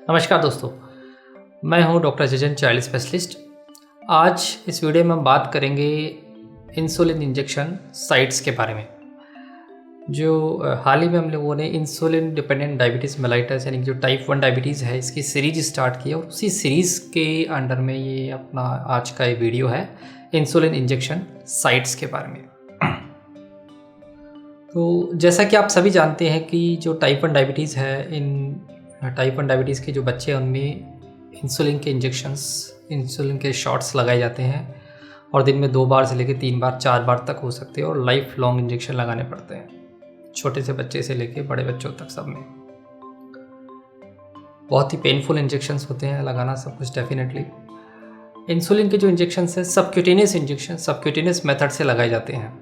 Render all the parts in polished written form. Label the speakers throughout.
Speaker 1: नमस्कार दोस्तों, मैं हूं डॉक्टर जजन, चाइल्ड स्पेशलिस्ट। आज इस वीडियो में हम बात करेंगे इंसुलिन इंजेक्शन साइट्स के बारे में। जो हाल ही में हम लोगों ने इंसुलिन डिपेंडेंट डायबिटीज़ मेलाइटस यानी जो टाइप 1 डायबिटीज़ है, इसकी सीरीज स्टार्ट की और उसी सीरीज़ के अंडर में ये अपना आज का ये वीडियो है इंसुलिन इंजेक्शन साइट्स के बारे में। तो जैसा कि आप सभी जानते हैं कि जो टाइप 1 डायबिटीज़ है, इन टाइप 1 डायबिटीज़ के जो बच्चे हैं उनमें इंसुलिन के इंजेक्शंस, इंसुलिन के शॉट्स लगाए जाते हैं और दिन में 2 बार से लेकर 3 बार 4 बार तक हो सकते हैं और लाइफ लॉन्ग इंजेक्शन लगाने पड़ते हैं, छोटे से बच्चे से लेकर बड़े बच्चों तक सब में। बहुत ही पेनफुल इंजेक्शंस होते हैं लगाना सब कुछ। डेफिनेटली इंसुलिन के जो इंजेक्शंस हैं सबक्यूटेनियस इंजेक्शन, सबक्यूटेनियस मेथड से लगाए जाते हैं।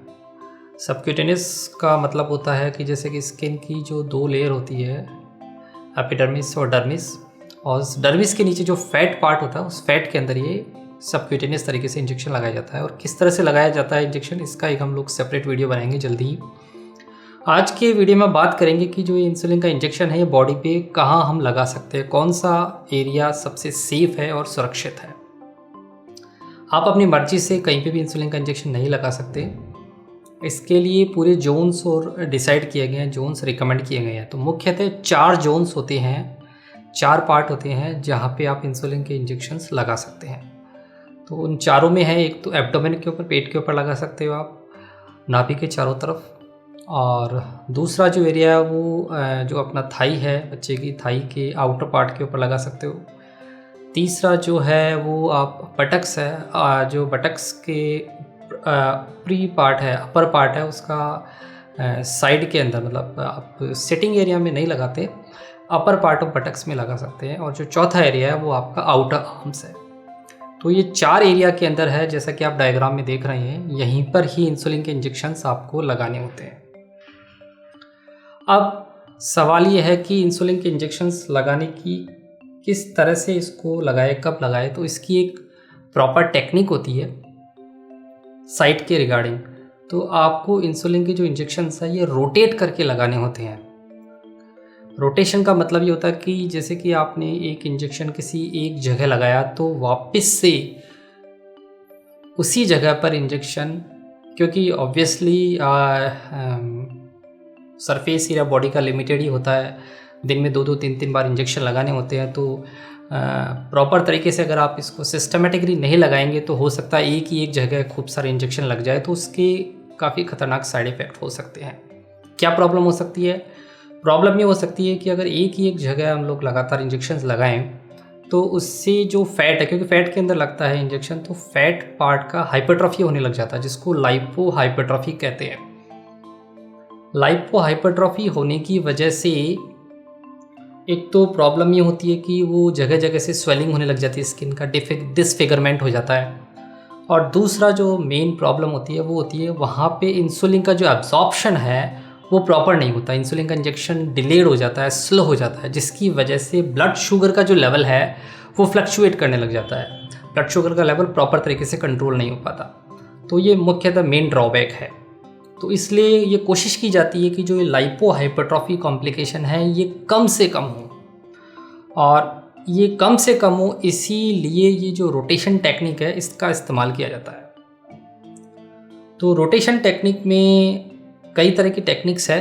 Speaker 1: सबक्यूटेनियस का मतलब होता है कि जैसे कि स्किन की जो 2 लेयर होती है, एपिडर्मिस और डर्मिस, और डर्मिस के नीचे जो फैट पार्ट होता है उस फैट के अंदर ये सबक्यूटेनियस तरीके से इंजेक्शन लगाया जाता है। और किस तरह से लगाया जाता है इंजेक्शन, इसका एक हम लोग सेपरेट वीडियो बनाएंगे जल्दी ही। आज के वीडियो में बात करेंगे कि जो ये इंसुलिन का इंजेक्शन है ये बॉडी पे कहाँ हम लगा सकते हैं, कौन सा एरिया सबसे सेफ है और सुरक्षित है। आप अपनी मर्जी से कहीं पर भी इंसुलिन का इंजेक्शन नहीं लगा सकते। इसके लिए पूरे जोन्स और डिसाइड किए गए हैं, जोन्स रिकमेंड किए गए हैं। तो मुख्यतः 4 जोन्स होते हैं, 4 पार्ट होते हैं जहाँ पे आप इंसुलिन के इंजेक्शंस लगा सकते हैं। तो उन चारों में है, एक तो एब्डोमेन के ऊपर, पेट के ऊपर लगा सकते हो आप, नाभि के चारों तरफ। और दूसरा जो एरिया है वो जो अपना थाई है, बच्चे की थाई के आउटर पार्ट के ऊपर लगा सकते हो। तीसरा जो है वो आप बटक्स है, जो बटक्स के प्री पार्ट है, अपर पार्ट है, उसका साइड के अंदर, मतलब आप सिटिंग एरिया में नहीं लगाते, अपर पार्ट ऑफ बटक्स में लगा सकते हैं। और जो चौथा एरिया है वो आपका आउटर आर्म्स है। तो ये 4 एरिया के अंदर है, जैसा कि आप डायग्राम में देख रहे हैं, यहीं पर ही इंसुलिन के इंजेक्शंस आपको लगाने होते हैं। अब सवाल ये है कि इंसुलिन के इंजेक्शंस लगाने की किस तरह से इसको लगाए, कब लगाए। तो इसकी एक प्रॉपर टेक्निक होती है साइट के रिगार्डिंग। तो आपको इंसुलिन के जो इंजेक्शंस है ये रोटेट करके लगाने होते हैं। रोटेशन का मतलब ये होता है कि जैसे कि आपने एक इंजेक्शन किसी एक जगह लगाया तो वापस से उसी जगह पर इंजेक्शन, क्योंकि ऑब्वियसली सरफेस एरिया बॉडी का लिमिटेड ही होता है, दिन में 2-2 3-3 बार इंजेक्शन लगाने होते हैं। तो प्रॉपर तरीके से अगर आप इसको सिस्टमेटिकली नहीं लगाएंगे तो हो सकता है एक ही एक जगह खूब सारे इंजेक्शन लग जाए, तो उसके काफ़ी ख़तरनाक साइड इफ़ेक्ट हो सकते हैं। क्या प्रॉब्लम हो सकती है? प्रॉब्लम ये हो सकती है कि अगर एक ही एक जगह हम लोग लगातार इंजेक्शंस लगाएं तो उससे जो फैट है, क्योंकि फैट के अंदर लगता है इंजेक्शन, तो फैट पार्ट का हाइपरट्रॉफी होने लग जाता है, जिसको लाइपो हाइपरट्रॉफी कहते हैं। लाइपो हाइपरट्रॉफी होने की वजह से एक तो प्रॉब्लम ये होती है कि वो जगह जगह से स्वेलिंग होने लग जाती है, स्किन का डिसफिगरमेंट हो जाता है। और दूसरा जो मेन प्रॉब्लम होती है वो होती है वहाँ पे इंसुलिन का जो एब्जॉर्प्शन है वो प्रॉपर नहीं होता, इंसुलिन का इंजेक्शन डिलेड हो जाता है, स्लो हो जाता है, जिसकी वजह से ब्लड शुगर का जो लेवल है वो फ्लक्चुएट करने लग जाता है। ब्लड शुगर का लेवल प्रॉपर तरीके से कंट्रोल नहीं हो पाता। तो ये मुख्यतः मेन ड्रॉबैक है। तो इसलिए ये कोशिश की जाती है कि जो ये लाइपो हाइपरट्रॉफी कॉम्प्लिकेशन है ये कम से कम हो, और ये कम से कम हो इसीलिए ये जो रोटेशन टेक्निक है इसका इस्तेमाल किया जाता है। तो रोटेशन टेक्निक में कई तरह की टेक्निक्स है।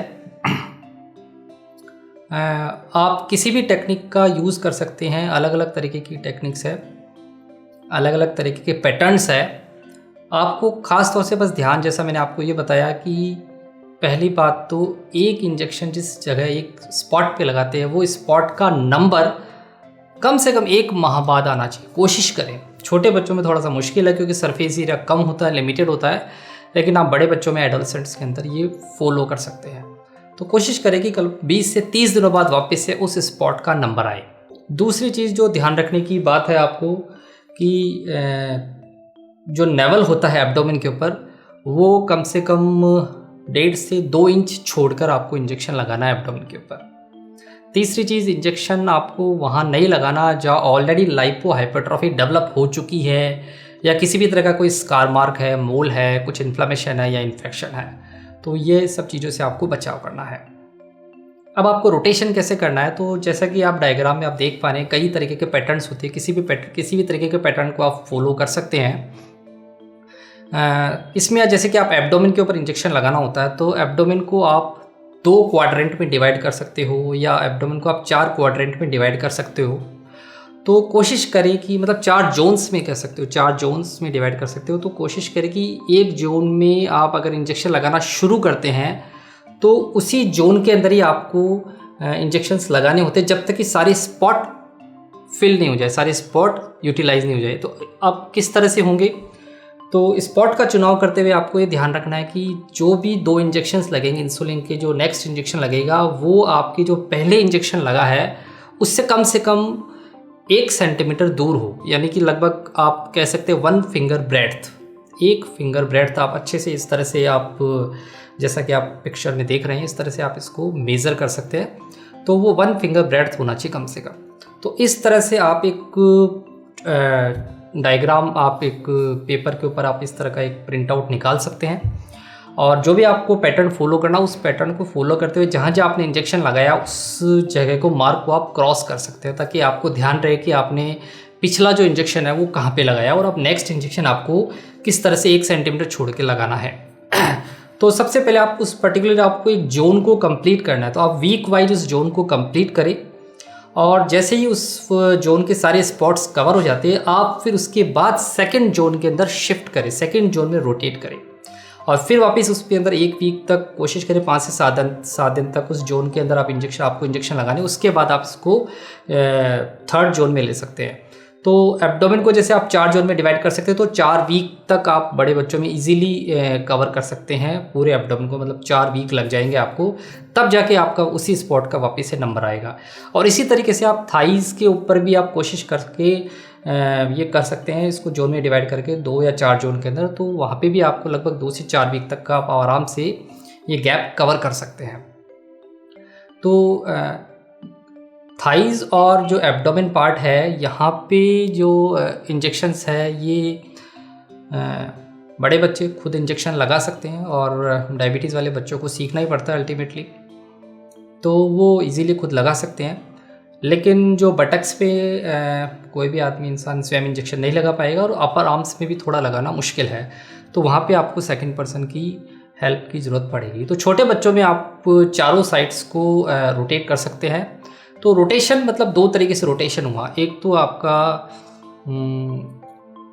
Speaker 1: आप किसी भी टेक्निक का यूज़ कर सकते हैं, अलग अलग तरीके की टेक्निक्स है, अलग अलग तरीके के पैटर्न्स है। आपको ख़ास तौर से बस ध्यान, जैसा मैंने आपको ये बताया कि पहली बात तो एक इंजेक्शन जिस जगह एक स्पॉट पे लगाते हैं वो स्पॉट का नंबर कम से कम 1 माह बाद आना चाहिए। कोशिश करें। छोटे बच्चों में थोड़ा सा मुश्किल है क्योंकि सरफेस एरिया कम होता है, लिमिटेड होता है, लेकिन आप बड़े बच्चों में, एडोलसेंट्स के अंदर ये फॉलो कर सकते हैं। तो कोशिश करें कि कल 20 से 30 दिनों बाद वापस से उस स्पॉट का नंबर आए। दूसरी चीज़ जो ध्यान रखने की बात है आपको कि जो नेवल होता है एब्डोमेन के ऊपर वो कम से कम 1.5 से 2 इंच छोड़कर आपको इंजेक्शन लगाना है एब्डोमेन के ऊपर। तीसरी चीज़, इंजेक्शन आपको वहाँ नहीं लगाना जहाँ ऑलरेडी लाइपो हाइपरट्रॉफी डेवलप हो चुकी है या किसी भी तरह का कोई स्कार मार्क है, मोल है, कुछ इन्फ्लेमेशन है या इन्फेक्शन है। तो ये सब चीज़ों से आपको बचाव करना है। अब आपको रोटेशन कैसे करना है, तो जैसा कि आप डायग्राम में आप देख पा रहे हैं कई तरीके के पैटर्न्स होते हैं, किसी भी तरीके के पैटर्न को आप फॉलो कर सकते हैं। इसमें जैसे कि आप एब्डोमेन के ऊपर इंजेक्शन लगाना होता है, तो एब्डोमेन को आप 2 क्वाड्रेंट में डिवाइड कर सकते हो या एब्डोमेन को आप 4 क्वाड्रेंट में डिवाइड कर सकते हो। तो कोशिश करें कि मतलब 4 जोन्स में कह सकते हो, 4 जोन्स में डिवाइड कर सकते हो। तो कोशिश करें कि एक जोन में आप अगर इंजेक्शन लगाना शुरू करते हैं तो उसी जोन के अंदर ही आपको इंजेक्शंस लगाने होते हैं जब तक कि सारे स्पॉट फिल नहीं हो जाए, सारे स्पॉट यूटिलाइज नहीं हो जाए। तो अब किस तरह से होंगे, तो स्पॉट का चुनाव करते हुए आपको ये ध्यान रखना है कि जो भी 2 इंजेक्शंस लगेंगे इंसुलिन के, जो नेक्स्ट इंजेक्शन लगेगा वो आपकी जो पहले इंजेक्शन लगा है उससे कम 1 सेंटीमीटर दूर हो, यानी कि लगभग आप कह सकते हैं 1 फिंगर ब्रेड्थ, 1 फिंगर ब्रेड्थ आप अच्छे से इस तरह से आप जैसा कि आप पिक्चर में देख रहे हैं इस तरह से आप इसको मेज़र कर सकते हैं। तो वो 1 फिंगर ब्रेड्थ होना चाहिए कम से कम। तो इस तरह से आप एक डायग्राम, आप एक पेपर के ऊपर आप इस तरह का एक प्रिंट आउट निकाल सकते हैं और जो भी आपको पैटर्न फॉलो करना उस पैटर्न को फॉलो करते हुए जहाँ जहाँ आपने इंजेक्शन लगाया उस जगह को मार्क को आप क्रॉस कर सकते हैं, ताकि आपको ध्यान रहे कि आपने पिछला जो इंजेक्शन है वो कहाँ पे लगाया और अब नेक्स्ट इंजेक्शन आपको किस तरह से 1 सेंटीमीटर छोड़ के लगाना है। तो सबसे पहले आप उस पर्टिकुलर आपको एक जोन को कंप्लीट करना है, तो आप वीक वाइज उस जोन को कंप्लीट करें और जैसे ही उस जोन के सारे स्पॉट्स कवर हो जाते हैं आप फिर उसके बाद सेकंड जोन के अंदर शिफ्ट करें, सेकंड जोन में रोटेट करें और फिर वापस उसके अंदर 1 वीक तक कोशिश करें, 5 से 7 दिन तक उस जोन के अंदर आपको इंजेक्शन लगाने। उसके बाद आप इसको 3rd जोन में ले सकते हैं। तो एब्डोमेन को जैसे आप 4 जोन में डिवाइड कर सकते हैं, तो 4 वीक तक आप बड़े बच्चों में इजीली कवर कर सकते हैं पूरे एब्डोमेन को, मतलब 4 वीक लग जाएंगे आपको, तब जाके आपका उसी स्पॉट का वापस से नंबर आएगा। और इसी तरीके से आप थाइज़ के ऊपर भी आप कोशिश करके ये कर सकते हैं, इसको जोन में डिवाइड करके 2 या 4 जोन के अंदर, तो वहाँ पे भी आपको लगभग 2 से 4 वीक तक का आप आराम से ये गैप कवर कर सकते हैं। तो थाइज़ और जो एब्डोमेन पार्ट है यहाँ पे जो इंजेक्शंस है ये बड़े बच्चे खुद इंजेक्शन लगा सकते हैं और डायबिटीज़ वाले बच्चों को सीखना ही पड़ता है अल्टीमेटली, तो वो इजीली खुद लगा सकते हैं। लेकिन जो बटक्स पे कोई भी आदमी इंसान स्वयं इंजेक्शन नहीं लगा पाएगा और अपर आर्म्स में भी थोड़ा लगाना मुश्किल है, तो वहाँ पे आपको सेकंड पर्सन की हेल्प की ज़रूरत पड़ेगी। तो छोटे बच्चों में आप चारों साइड्स को रोटेट कर सकते हैं। तो रोटेशन मतलब 2 तरीके से रोटेशन हुआ, एक तो आपका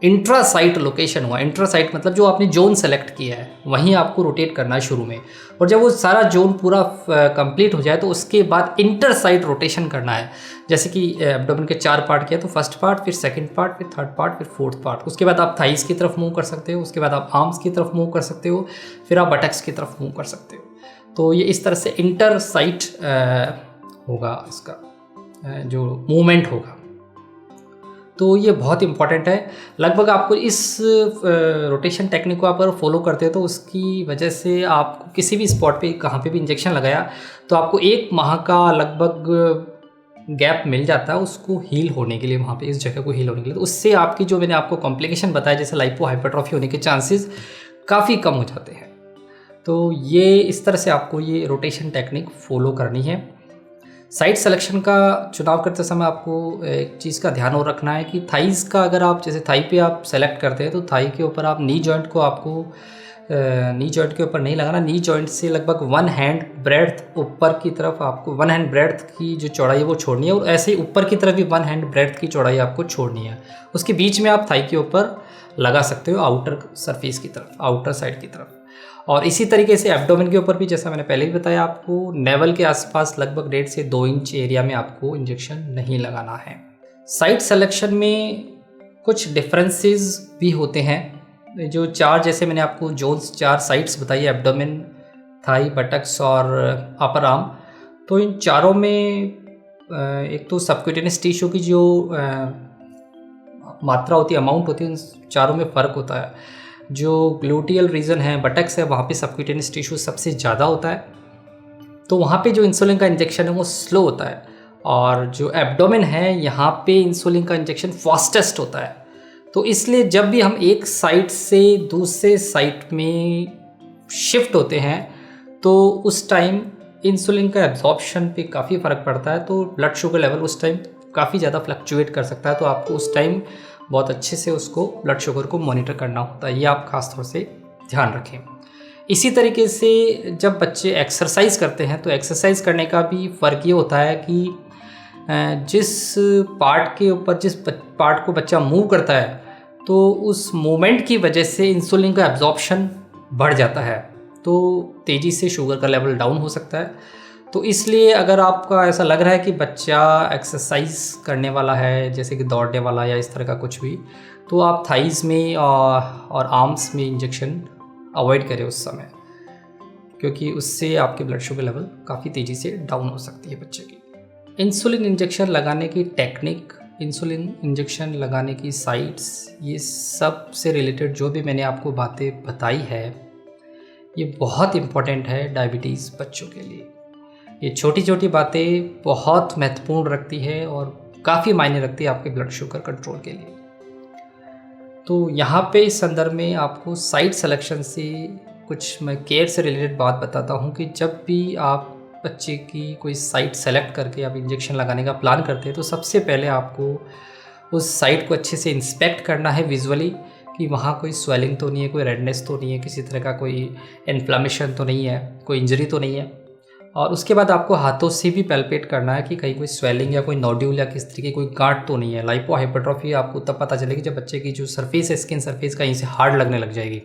Speaker 1: इंट्रा साइट लोकेशन हुआ। इंट्रा साइट मतलब जो आपने जोन सेलेक्ट किया है वहीं आपको रोटेट करना है शुरू में, और जब वो सारा जोन पूरा कंप्लीट हो जाए तो उसके बाद इंटर साइट रोटेशन करना है। जैसे कि एब्डोमेन के 4 पार्ट किया, तो फर्स्ट पार्ट, फिर सेकंड पार्ट, फिर थर्ड पार्ट, फिर फोर्थ पार्ट। उसके बाद आप थाइस की तरफ मूव कर सकते हो, उसके बाद आप आर्म्स की तरफ मूव कर सकते हो, फिर आप बटक्स की तरफ मूव कर सकते हो। तो ये इस तरह से इंटर साइट होगा इसका जो मूवमेंट होगा। तो ये बहुत इंपॉर्टेंट है। लगभग आपको इस रोटेशन टेक्निक को आप अगर फॉलो करते हैं तो उसकी वजह से आपको किसी भी स्पॉट पे कहाँ पे भी इंजेक्शन लगाया तो आपको 1 माह का लगभग गैप मिल जाता है उसको हील होने के लिए, वहाँ पे इस जगह को हील होने के लिए। तो उससे आपकी जो मैंने आपको कॉम्प्लिकेशन बताया जैसे लाइपो हाइपरट्रॉफी होने के चांसेस काफ़ी कम हो जाते हैं। तो ये इस तरह से आपको ये रोटेशन टेक्निक फॉलो करनी है। साइट सिलेक्शन का चुनाव करते समय आपको एक चीज़ का ध्यान और रखना है कि थाइज़ का अगर आप जैसे थाई पे आप सेलेक्ट करते हैं तो थाई के ऊपर आप नी जॉइंट को आपको नी जॉइंट के ऊपर नहीं लगाना। नी जॉइंट से लगभग 1 हैंड ब्रेड्थ ऊपर की तरफ आपको 1 हैंड ब्रेड्थ की जो चौड़ाई है वो छोड़नी है, और ऐसे ही ऊपर की तरफ भी 1 हैंड ब्रेड्थ की चौड़ाई आपको छोड़नी है। उसके बीच में आप थाई के ऊपर लगा सकते हो आउटर सरफेस की तरफ, आउटर साइड की तरफ। और इसी तरीके से एब्डोमेन के ऊपर भी जैसा मैंने पहले भी बताया आपको नेवल के आसपास लगभग 1.5 से 2 इंच एरिया में आपको इंजेक्शन नहीं लगाना है। साइट सिलेक्शन में कुछ डिफरेंसेस भी होते हैं। जो 4 जैसे मैंने आपको जोन्स 4 साइट्स बताई, एब्डोमेन, थाई, बटक्स और अपर आर्म, तो इन चारों में एक तो सबक्यूटेनियस टिश्यू की जो मात्रा होती है, अमाउंट होती है, उन चारों में फ़र्क होता है। जो ग्लूटियल रीजन है, बटक्स है, वहाँ पे सबक्यूटेनियस टिश्यू सबसे ज़्यादा होता है, तो वहाँ पे जो इंसुलिन का इंजेक्शन है वो स्लो होता है। और जो एब्डोमेन है यहाँ पे इंसुलिन का इंजेक्शन फास्टेस्ट होता है। तो इसलिए जब भी हम एक साइट से दूसरे साइट में शिफ्ट होते हैं तो उस टाइम इंसुलिन का एब्जॉर्प्शन पे काफ़ी फ़र्क पड़ता है, तो ब्लड शुगर लेवल उस टाइम काफ़ी ज़्यादा फ्लक्चुएट कर सकता है, तो आपको उस टाइम बहुत अच्छे से उसको ब्लड शुगर को मॉनिटर करना होता है, ये आप ख़ास तौर से ध्यान रखें। इसी तरीके से जब बच्चे एक्सरसाइज करते हैं तो एक्सरसाइज करने का भी फ़र्क ये होता है कि जिस पार्ट को बच्चा मूव करता है तो उस मूवमेंट की वजह से इंसुलिन का एब्जॉर्प्शन बढ़ जाता है, तो तेज़ी से शुगर का लेवल डाउन हो सकता है। तो इसलिए अगर आपका ऐसा लग रहा है कि बच्चा एक्सरसाइज करने वाला है, जैसे कि दौड़ने वाला या इस तरह का कुछ भी, तो आप थाइज़ में और आर्म्स में इंजेक्शन अवॉइड करें उस समय, क्योंकि उससे आपके ब्लड शुगर लेवल काफ़ी तेज़ी से डाउन हो सकती है बच्चे की। इंसुलिन इंजेक्शन लगाने की टेक्निक, इंसुलिन इंजेक्शन लगाने की साइट्स, ये सब से रिलेटेड जो भी मैंने आपको बातें बताई है, ये बहुत इम्पॉर्टेंट है डायबिटीज़ बच्चों के लिए। ये छोटी छोटी बातें बहुत महत्वपूर्ण रखती है और काफ़ी मायने रखती है आपके ब्लड शुगर कंट्रोल के लिए। तो यहाँ पे इस संदर्भ में आपको साइट सिलेक्शन से कुछ मैं केयर से रिलेटेड बात बताता हूँ कि जब भी आप बच्चे की कोई साइट सेलेक्ट करके आप इंजेक्शन लगाने का प्लान करते हैं तो सबसे पहले आपको उस साइट को अच्छे से इंस्पेक्ट करना है विजुअली, कि वहाँ कोई स्वेलिंग तो नहीं है, कोई रेडनेस तो नहीं है, किसी तरह का कोई इन्फ्लामेशन तो नहीं है, कोई इंजरी तो नहीं है। और उसके बाद आपको हाथों से भी पैल्पेट करना है कि कहीं कोई स्वेलिंग या कोई नोड्यूल या किस तरीके कोई गांठ तो नहीं है। लाइपो हाइपरट्रॉफी आपको तब पता चलेगी जब बच्चे की जो सरफेस है, स्किन सरफेस कहीं से हार्ड लगने लग जाएगी,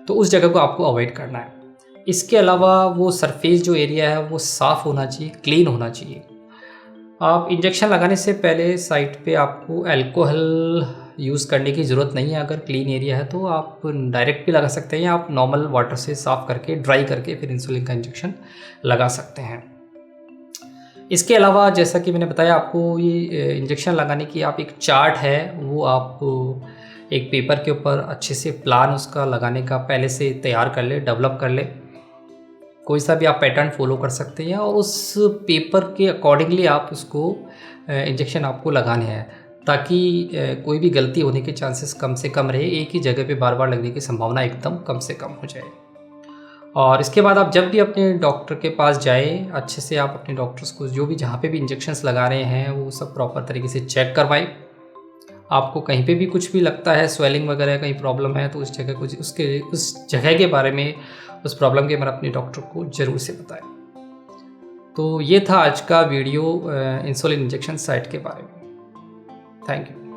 Speaker 1: तो उस जगह को आपको अवॉइड करना है। इसके अलावा वो सरफेस जो एरिया है वो साफ़ होना चाहिए, क्लीन होना चाहिए। आप इंजेक्शन लगाने से पहले साइट पे आपको अल्कोहल यूज़ करने की ज़रूरत नहीं है। अगर क्लीन एरिया है तो आप डायरेक्ट भी लगा सकते हैं या आप नॉर्मल वाटर से साफ़ करके ड्राई करके फिर इंसुलिन का इंजेक्शन लगा सकते हैं। इसके अलावा जैसा कि मैंने बताया आपको, ये इंजेक्शन लगाने की आप एक चार्ट है वो आप एक पेपर के ऊपर अच्छे से प्लान उसका लगाने का पहले से तैयार कर ले, डेवलप कर ले। कोई सा भी आप पैटर्न फॉलो कर सकते हैं और उस पेपर के अकॉर्डिंगली आप उसको इंजेक्शन आपको लगाने हैं, ताकि कोई भी गलती होने के चांसेस कम से कम रहे, एक ही जगह पे बार बार लगने की संभावना एकदम कम से कम हो जाए। और इसके बाद आप जब भी अपने डॉक्टर के पास जाएँ, अच्छे से आप अपने डॉक्टर्स को जो भी जहाँ पे भी इंजेक्शंस लगा रहे हैं वो सब प्रॉपर तरीके से चेक करवाएं। आपको कहीं पे भी कुछ भी लगता है स्वेलिंग वगैरह कहीं प्रॉब्लम है तो उस जगह के बारे में, उस प्रॉब्लम के बारे में अपने डॉक्टर को ज़रूर से बताएं। तो ये था आज का वीडियो इंसुलिन इंजेक्शन साइट के बारे में। Thank you.